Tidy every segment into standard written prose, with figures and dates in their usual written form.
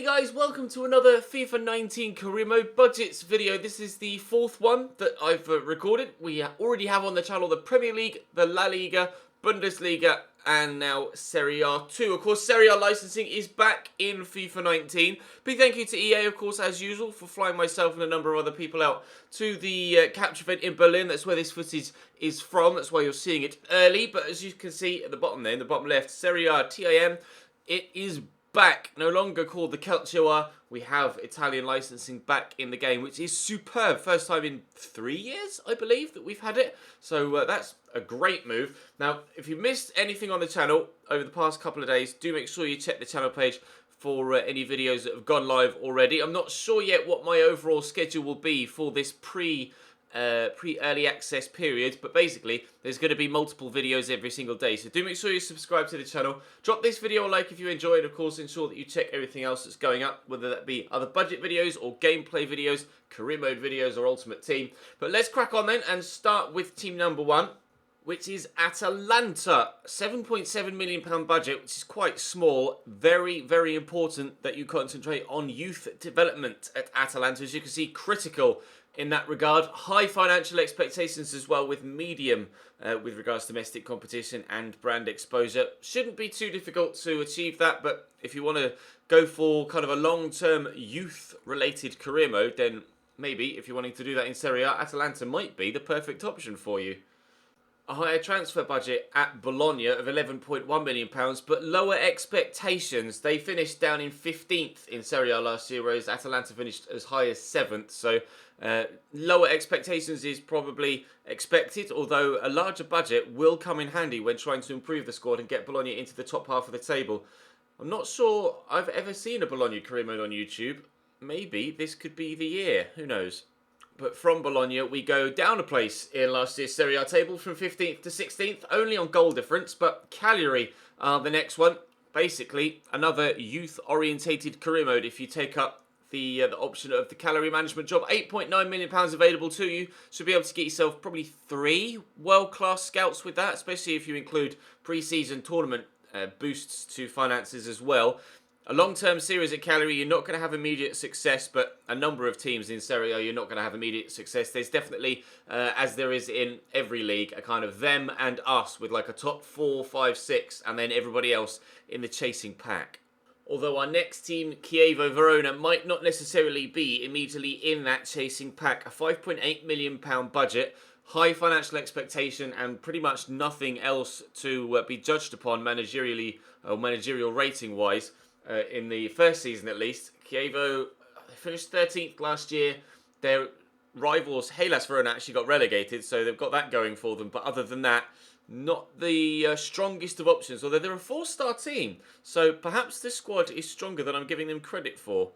Hey guys, welcome to another FIFA 19 career mode budgets video. This is the fourth one that I've recorded. We already have on the channel the Premier League, the La Liga, Bundesliga, and now Serie A 2. Of course, Serie A licensing is back in FIFA 19. Big thank you to EA, of course, as usual, for flying myself and a number of other people out to the capture event in Berlin. That's where this footage is from. That's why you're seeing it early. But as you can see at the bottom there, in the bottom left, Serie A TIM, it is back, no longer called the Calcio A. We have Italian licensing back in the game, which is superb. First time in 3 years, I believe, that we've had it. So that's a great move. Now, if you missed anything on the channel over the past couple of days, do make sure you check the channel page for any videos that have gone live already. I'm not sure yet what my overall schedule will be for this pre-early access period, but basically there's going to be multiple videos every single day, so do make sure you subscribe to the channel. Drop this video a like if you enjoy it. Of course, ensure that you check everything else that's going up, whether that be other budget videos or gameplay videos, career mode videos, or ultimate team. But let's crack on then and start with team number one, which is Atalanta. £7.7 million budget, which is quite small. Very, very important that you concentrate on youth development at Atalanta. As you can see, critical in that regard. High financial expectations as well, with medium with regards to domestic competition and brand exposure. Shouldn't be too difficult to achieve that, but if you want to go for kind of a long-term youth-related career mode, then maybe if you're wanting to do that in Serie A, Atalanta might be the perfect option for you. A higher transfer budget at Bologna of £11.1 million, but lower expectations. They finished down in 15th in Serie A last year, whereas Atalanta finished as high as 7th. So lower expectations is probably expected, although a larger budget will come in handy when trying to improve the squad and get Bologna into the top half of the table. I'm not sure I've ever seen a Bologna career mode on YouTube. Maybe this could be the year. Who knows? But from Bologna, we go down a place in last year's Serie A table from 15th to 16th, only on goal difference. But Cagliari are the next one. Basically, another youth-orientated career mode if you take up the option of the Cagliari management job. £8.9 million available to you. Should be able to get yourself probably 3 world-class scouts with that, especially if you include pre-season tournament boosts to finances as well. A long-term series at Cagliari, you're not going to have immediate success, but a number of teams in Serie A, you're not going to have immediate success. There's definitely, as there is in every league, a kind of them and us with like a top 4, 5, 6, and then everybody else in the chasing pack. Although our next team, Chievo Verona, might not necessarily be immediately in that chasing pack. A £5.8 million budget, high financial expectation, and pretty much nothing else to be judged upon managerially or managerial rating-wise. In the first season at least. Chievo finished 13th last year. Their rivals, Hellas Verona, actually got relegated, so they've got that going for them. But other than that, not the strongest of options, although they're a 4-star team. So perhaps this squad is stronger than I'm giving them credit for.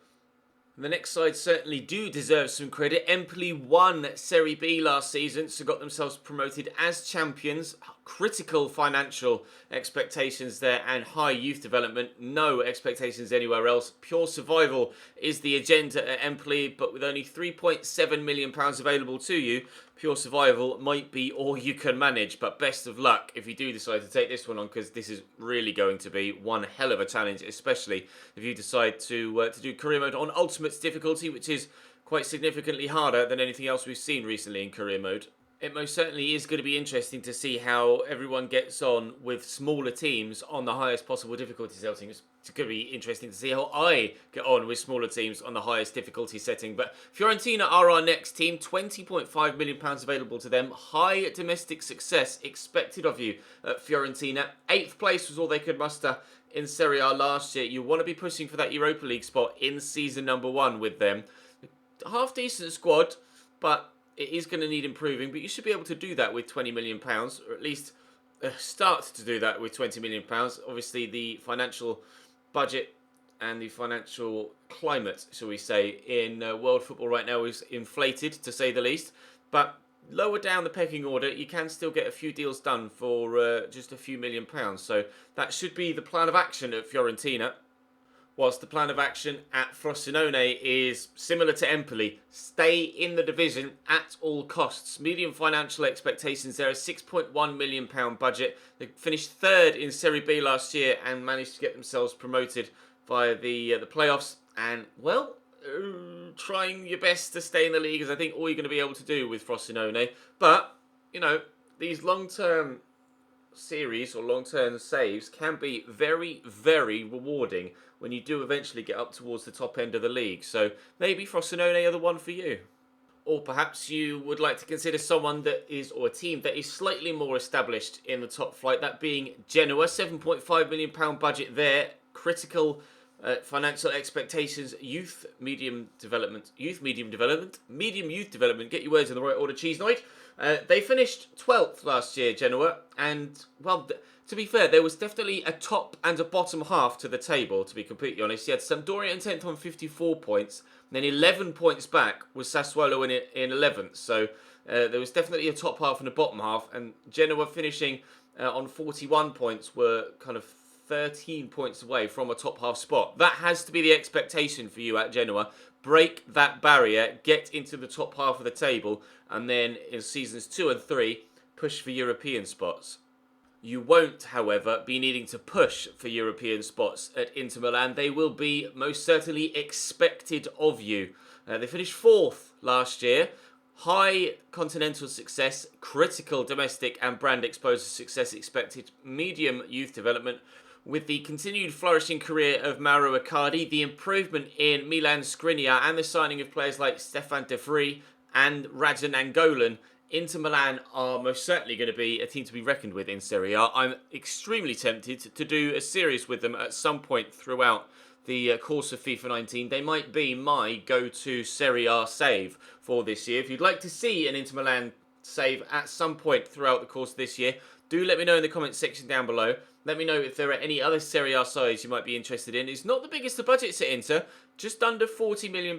The next side certainly do deserve some credit. Empoli won Serie B last season, so got themselves promoted as champions. Critical financial expectations there and high youth development. No expectations anywhere else. Pure survival is the agenda at Empoli, but with only £3.7 million available to you, pure survival might be all you can manage. But best of luck if you do decide to take this one on, because this is really going to be one hell of a challenge, especially if you decide to do career mode on ultimate difficulty, which is quite significantly harder than anything else we've seen recently in career mode. It most certainly is going to be interesting to see how everyone gets on with smaller teams on the highest possible difficulty settings. It's going to be interesting to see how I get on with smaller teams on the highest difficulty setting. But Fiorentina are our next team. £20.5 million available to them. High domestic success expected of you at Fiorentina. 8th place was all they could muster in Serie A last year. You want to be pushing for that Europa League spot in season number 1 with them. Half decent squad, but it is going to need improving, but you should be able to do that with £20 million, or at least start to do that with £20 million. Obviously, the financial budget and the financial climate, shall we say, in world football right now is inflated, to say the least. But lower down the pecking order, you can still get a few deals done for just a few £1 million. So that should be the plan of action at Fiorentina. Whilst the plan of action at Frosinone is similar to Empoli, stay in the division at all costs. Medium financial expectations there, a £6.1 million budget. They finished 3rd in Serie B last year and managed to get themselves promoted via the playoffs, and well, trying your best to stay in the league is I think all you're going to be able to do with Frosinone. But you know, these long-term series or long-term saves can be very, very rewarding when you do eventually get up towards the top end of the league. So maybe Frosinone are the one for you. Or perhaps you would like to consider someone that is, or a team that is slightly more established in the top flight, that being Genoa. £7.5 million budget there. Critical financial expectations, medium youth development. Get your words in the right order, Cheese Knight. They finished 12th last year, Genoa, and, well, to be fair, there was definitely a top and a bottom half to the table, to be completely honest. You had Sampdoria in 10th on 54 points, and then 11 points back was Sassuolo in 11th. So there was definitely a top half and a bottom half, and Genoa finishing on 41 points were kind of 13 points away from a top half spot. That has to be the expectation for you at Genoa. Break that barrier, get into the top half of the table, and then in seasons 2 and 3, push for European spots. You won't, however, be needing to push for European spots at Inter Milan. They will be most certainly expected of you. They finished 4th last year. High continental success, critical domestic and brand exposure success expected, medium youth development. With the continued flourishing career of Mauro Icardi, the improvement in Milan Skriniar, and the signing of players like Stefan De Vrij and Radja Nainggolan, Inter Milan are most certainly going to be a team to be reckoned with in Serie A. I'm extremely tempted to do a series with them at some point throughout the course of FIFA 19. They might be my go-to Serie A save for this year. If you'd like to see an Inter Milan save at some point throughout the course of this year, do let me know in the comments section down below. Let me know if there are any other Serie A sides you might be interested in. It's not the biggest of budgets at Inter, just under £40 million,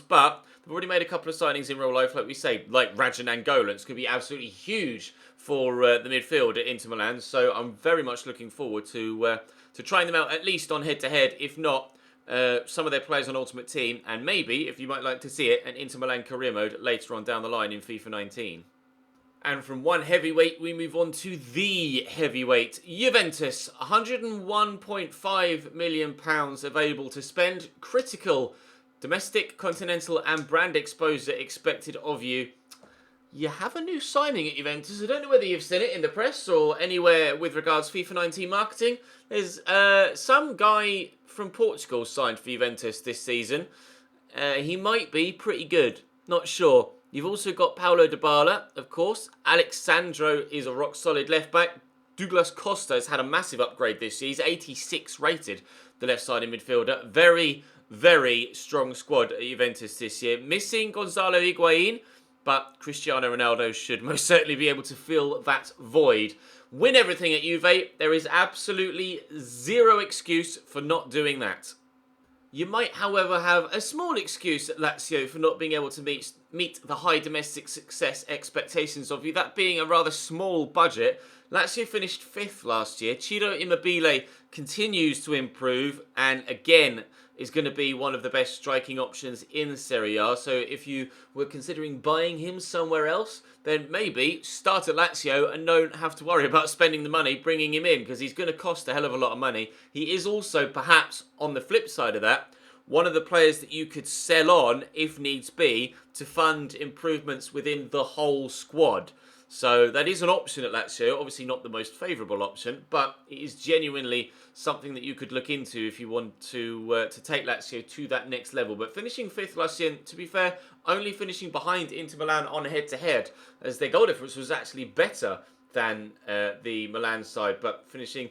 but they've already made a couple of signings in real life, like we say, like Radja Nainggolan. It's going to be absolutely huge for the midfield at Inter Milan, so I'm very much looking forward to trying them out, at least on head-to-head, if not some of their players on Ultimate Team, and maybe, if you might like to see it, an Inter Milan career mode later on down the line in FIFA 19. And from one heavyweight, we move on to the heavyweight. Juventus, £101.5 million available to spend. Critical domestic, continental and brand exposure expected of you. You have a new signing at Juventus. I don't know whether you've seen it in the press or anywhere with regards to FIFA 19 marketing. There's some guy from Portugal signed for Juventus this season. He might be pretty good. Not sure. You've also got Paulo Dybala, of course. Alex Sandro is a rock-solid left-back. Douglas Costa has had a massive upgrade this year. He's 86 rated, the left-sided midfielder. Very, very strong squad at Juventus this year. Missing Gonzalo Higuain, but Cristiano Ronaldo should most certainly be able to fill that void. Win everything at Juve. There is absolutely zero excuse for not doing that. You might, however, have a small excuse at Lazio for not being able to meet the high domestic success expectations of you, that being a rather small budget. Lazio finished 5th last year. Ciro Immobile continues to improve and again is going to be one of the best striking options in Serie A. So if you were considering buying him somewhere else, then maybe start at Lazio and don't have to worry about spending the money bringing him in, because he's going to cost a hell of a lot of money. He is also, perhaps, on the flip side of that, one of the players that you could sell on, if needs be, to fund improvements within the whole squad. So that is an option at Lazio. Obviously not the most favourable option, but it is genuinely something that you could look into if you want to take Lazio to that next level. But finishing 5th last year, to be fair, only finishing behind Inter Milan on head-to-head, as their goal difference was actually better than the Milan side, but finishing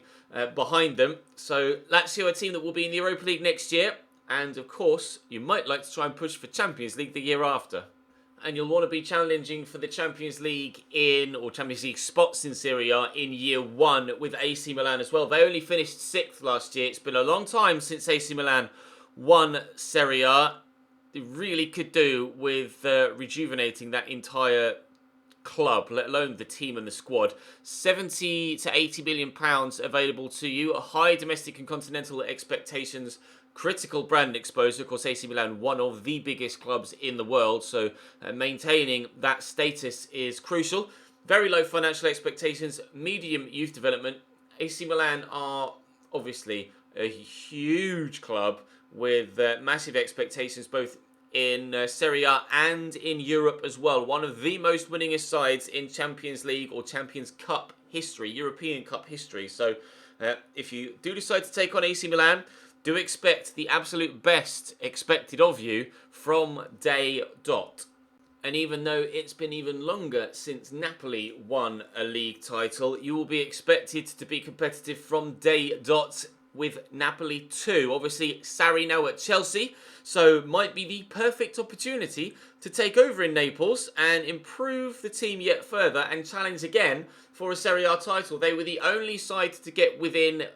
behind them. So Lazio, a team that will be in the Europa League next year, and of course, you might like to try and push for Champions League the year after. And you'll want to be challenging for the Champions League or Champions League spots in Serie A in year 1 with AC Milan as well. They only finished 6th last year. It's been a long time since AC Milan won Serie A. They really could do with rejuvenating that entire club, let alone the team and the squad. 70 to 80 million pounds available to you. High domestic and continental expectations. Critical brand exposure. Of course, AC Milan, one of the biggest clubs in the world, so maintaining that status is crucial. Very low financial expectations, medium youth development. AC Milan are obviously a huge club with massive expectations both in Serie A and in Europe as well. One of the most winningest sides in Champions League or Champions Cup history, European Cup history. So if you do decide to take on AC Milan, do expect the absolute best expected of you from day dot. And even though it's been even longer since Napoli won a league title, you will be expected to be competitive from day dot with Napoli too. Obviously, Sarri now at Chelsea, so might be the perfect opportunity to take over in Naples and improve the team yet further and challenge again for a Serie A title. They were the only side to get within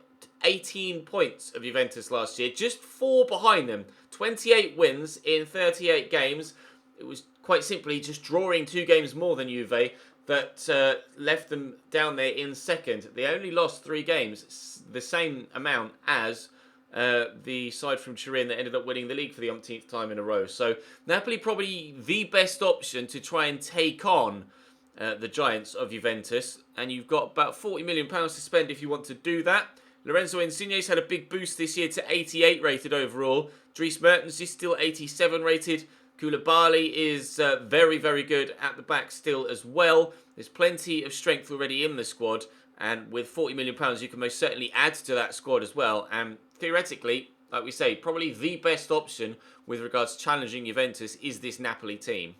18 points of Juventus last year, just 4 behind them. 28 wins in 38 games. It was quite simply just drawing 2 games more than Juve that left them down there in second. They only lost 3 games, the same amount as the side from Turin that ended up winning the league for the umpteenth time in a row. So Napoli probably the best option to try and take on the giants of Juventus. And you've got about £40 million to spend if you want to do that. Lorenzo Insigne's had a big boost this year to 88 rated overall. Dries Mertens is still 87 rated. Koulibaly is very, very good at the back still as well. There's plenty of strength already in the squad. And with £40 million, you can most certainly add to that squad as well. And theoretically, like we say, probably the best option with regards to challenging Juventus is this Napoli team.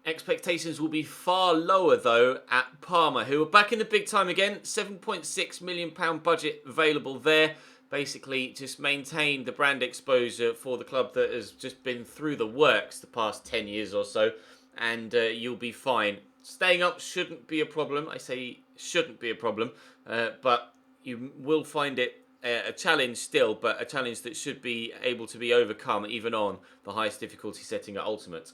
Expectations will be far lower, though, at Parma, who are back in the big time again. £7.6 million budget available there. Basically, just maintain the brand exposure for the club that has just been through the works the past 10 years or so, and you'll be fine. Staying up shouldn't be a problem. I say shouldn't be a problem, but you will find it a challenge still, but a challenge that should be able to be overcome even on the highest difficulty setting at Ultimate.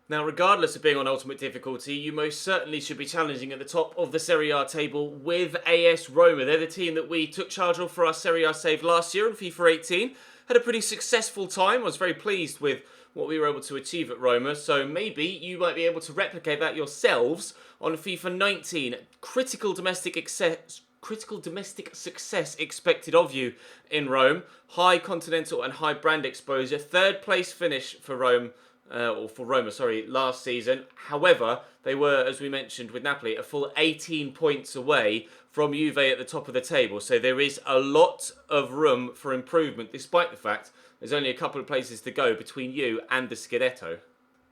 Now, regardless of being on Ultimate difficulty, you most certainly should be challenging at the top of the Serie A table with AS Roma. They're the team that we took charge of for our Serie A save last year in FIFA 18. Had a pretty successful time. I was very pleased with what we were able to achieve at Roma. So maybe you might be able to replicate that yourselves on FIFA 19. Critical domestic success expected of you in Rome. High continental and high brand exposure. 3rd place finish for Roma, last season. However, they were, as we mentioned with Napoli, a full 18 points away from Juve at the top of the table. So there is a lot of room for improvement, despite the fact there's only a couple of places to go between you and the Scudetto.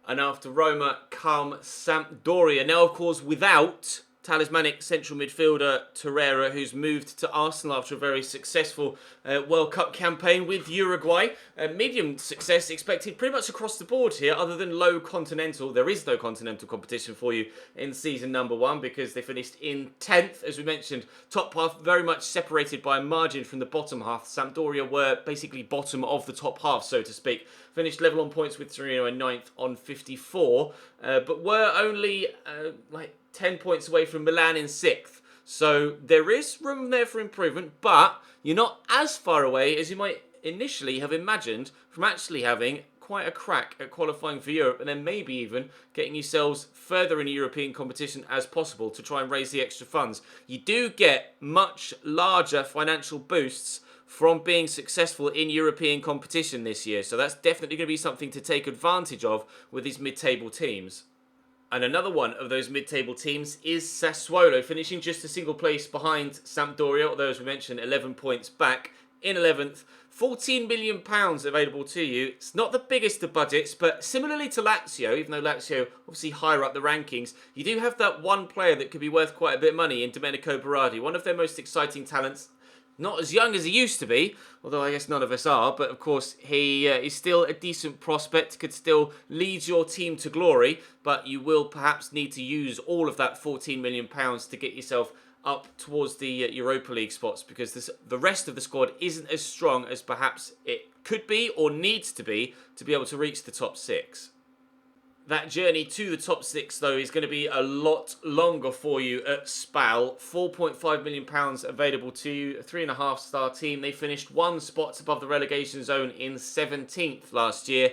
And after Roma come Sampdoria. Now, of course, without talismanic central midfielder Torreira, who's moved to Arsenal after a very successful World Cup campaign with Uruguay. Medium success expected pretty much across the board here, other than low continental. There is no continental competition for you in season number 1 because they finished in 10th. As we mentioned, top half very much separated by a margin from the bottom half. Sampdoria were basically bottom of the top half, so to speak. Finished level on points with Torino in 9th on 54, but were only 10 points away from Milan in 6th. So there is room there for improvement, but you're not as far away as you might initially have imagined from actually having quite a crack at qualifying for Europe and then maybe even getting yourselves further in a European competition as possible to try and raise the extra funds. You do get much larger financial boosts from being successful in European competition this year. So that's definitely going to be something to take advantage of with these mid-table teams. And another one of those mid-table teams is Sassuolo, finishing just a single place behind Sampdoria, although as we mentioned, 11 points back in 11th. £14 million available to you. It's not the biggest of budgets, but similarly to Lazio, even though Lazio obviously higher up the rankings, you do have that one player that could be worth quite a bit of money in Domenico Berardi, one of their most exciting talents. Not as young as he used to be, although I guess none of us are, but of course he is still a decent prospect, could still lead your team to glory, but you will perhaps need to use all of that £14 million to get yourself up towards the Europa League spots, because the rest of the squad isn't as strong as perhaps it could be or needs to be able to reach the top 6. That journey to the top 6, though, is going to be a lot longer for you at Spal. £4.5 million available to you, a 3.5-star team. They finished 1 spot above the relegation zone in 17th last year.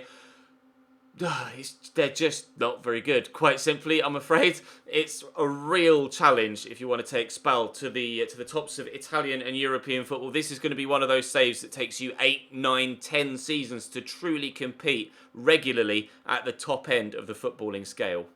they're just not very good. Quite simply, I'm afraid it's a real challenge if you want to take Spal to the tops of Italian and European football. This is going to be one of those saves that takes you 8, 9, 10 seasons to truly compete regularly at the top end of the footballing scale.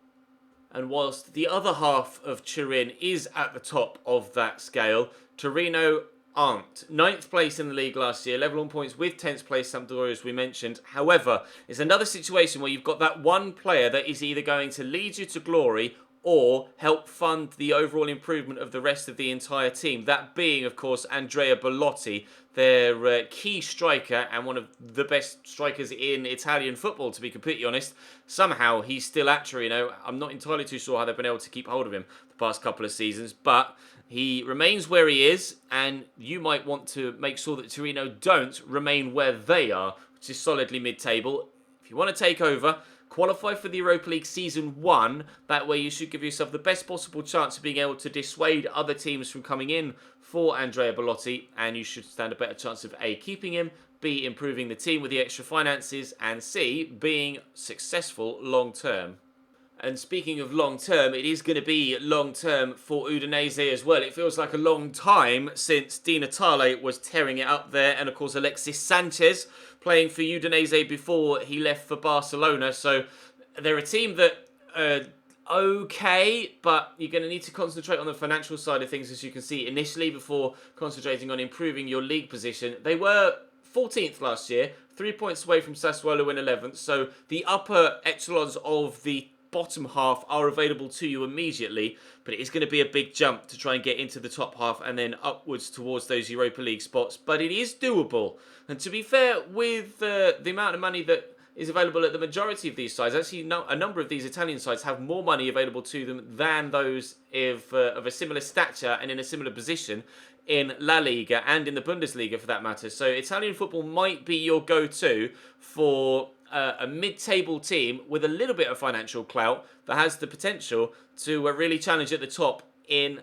And whilst the other half of Turin is at the top of that scale, Torino aren't. 9th place in the league last year, level on points with 10th place Sampdoria, as we mentioned. However, it's another situation where you've got that one player that is either going to lead you to glory or help fund the overall improvement of the rest of the entire team. That being, of course, Andrea Bellotti, their key striker and one of the best strikers in Italian football, to be completely honest. Somehow he's still at Torino. I'm not entirely too sure how they've been able to keep hold of him the past couple of seasons, but he remains where he is, and you might want to make sure that Torino don't remain where they are, which is solidly mid-table. If you want to take over, qualify for the Europa League Season 1. That way you should give yourself the best possible chance of being able to dissuade other teams from coming in for Andrea Bellotti, and you should stand a better chance of A, keeping him, B, improving the team with the extra finances, and C, being successful long-term. And speaking of long-term, it is going to be long-term for Udinese as well. It feels like a long time since Di Natale was tearing it up there. And of course, Alexis Sanchez playing for Udinese before he left for Barcelona. So they're a team that okay, but you're going to need to concentrate on the financial side of things, as you can see initially, before concentrating on improving your league position. They were 14th last year, 3 points away from Sassuolo in 11th. So the upper echelons of the bottom half are available to you immediately, but it is going to be a big jump to try and get into the top half and then upwards towards those Europa League spots, but it is doable. And to be fair, with the amount of money that is available at the majority of these sides, actually a number of these Italian sides have more money available to them than those of a similar stature and in a similar position in La Liga and in the Bundesliga for that matter. So Italian football might be your go-to for a mid-table team with a little bit of financial clout that has the potential to really challenge at the top in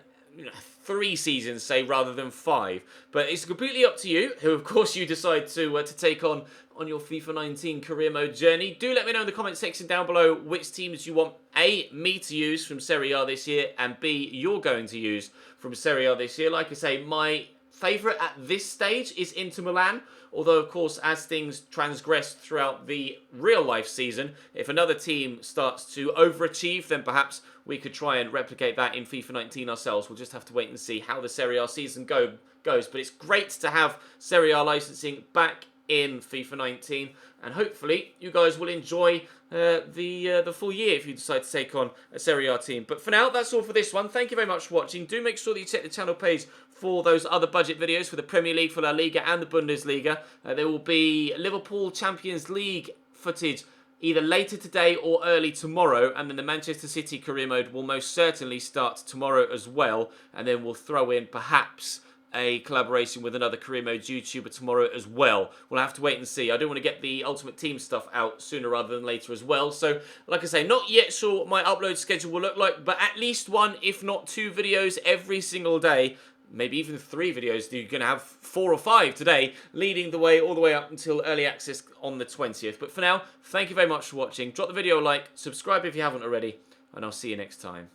3 seasons, say, rather than 5. But it's completely up to you, who of course you decide to take on your FIFA 19 career mode journey. Do let me know in the comment section down below which teams you want A, me to use from Serie A this year, and B, you're going to use from Serie A this year. Like I say, my favourite at this stage is Inter Milan, although of course as things transgress throughout the real life season, if another team starts to overachieve, then perhaps we could try and replicate that in FIFA 19 ourselves. We'll just have to wait and see how the Serie A season goes, but it's great to have Serie A licensing back in FIFA 19, and hopefully you guys will enjoy the full year if you decide to take on a Serie A team. But for now, that's all for this one. Thank you very much for watching. Do make sure that you check the channel page for those other budget videos for the Premier League, for La Liga and the Bundesliga. There will be Liverpool Champions League footage either later today or early tomorrow, and then the Manchester City career mode will most certainly start tomorrow as well, and then we'll throw in perhaps a collaboration with another career mode YouTuber tomorrow as well. We'll have to wait and see. I do want to get the Ultimate Team stuff out sooner rather than later as well. So, like I say, not yet sure what my upload schedule will look like, but at least 1, if not 2 videos every single day. Maybe even 3 videos. You're going to have 4 or 5 today, leading the way all the way up until early access on the 20th. But for now, thank you very much for watching. Drop the video a like, subscribe if you haven't already, and I'll see you next time.